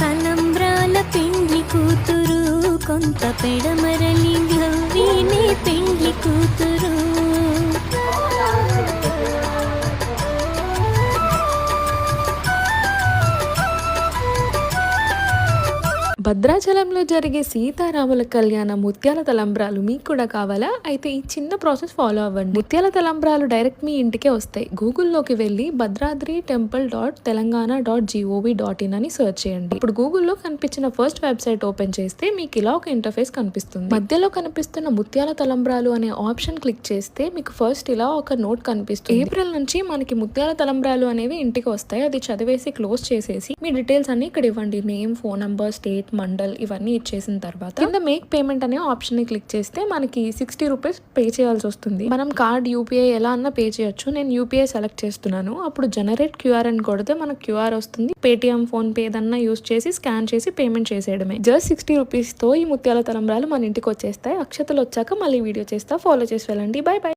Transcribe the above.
తలంబ్రాల పెండ్లి కూతురు కొంత పెడమరలి గౌరీనే పెండ్లి కూతురు. భద్రాచలంలో జరిగే సీతారాముల కళ్యాణ ముత్యాల తలంబ్రాలు మీకు కూడా కావాలా? అయితే ఈ చిన్న ప్రాసెస్ ఫాలో అవ్వండి. ముత్యాల తలంబ్రాలు డైరెక్ట్ మీ ఇంటికే వస్తాయి. గూగుల్లోకి వెళ్ళి bhadradraitemple.telangana.gov.in అని సెర్చ్ చేయండి. ఇప్పుడు గూగుల్లో కనిపించిన ఫస్ట్ వెబ్సైట్ ఓపెన్ చేస్తే మీకు ఇలా ఒక ఇంటర్ఫేస్ కనిపిస్తుంది. మధ్యలో కనిపిస్తున్న ముత్యాల తలంబ్రాలు అనే ఆప్షన్ క్లిక్ చేస్తే మీకు ఫస్ట్ ఇలా ఒక నోట్ కనిపిస్తుంది. ఏప్రిల్ నుంచి మనకి ముత్యాల తలంబ్రాలు అనేవి ఇంటికి వస్తాయి. అది చదివేసి క్లోజ్ చేసేసి మీ డీటెయిల్స్ అన్ని ఇక్కడ ఇవ్వండి. Name, phone number, state, mandal ఇవన్నీ ఇచ్చేసిన తర్వాత కింద మేక్ పేమెంట్ అనే ఆప్షన్ ని క్లిక్ చేస్తే మనకి 60 రూపీస్ పే చేయాల్సి వస్తుంది. మనం కార్డ్, యూపీఐ ఎలా అన్నా పే చేయొచ్చు. నేను యూపీఐ సెలెక్ట్ చేస్తున్నాను. అప్పుడు జనరేట్ క్యూఆర్ అని కొడితే మనకు క్యూఆర్ వస్తుంది. పేటిఎం, ఫోన్ పే ఏదన్నా యూస్ చేసి స్కాన్ చేసి పేమెంట్ చేసేయడమే. జస్ట్ 60 రూపీస్ తో ఈ ముత్యాల తలంబ్రాలు మన ఇంటికి వచ్చేస్తాయి. అక్షతలు వచ్చాక మళ్ళీ వీడియో చేస్తా, ఫాలో చేసి వెళ్ళండి. By by.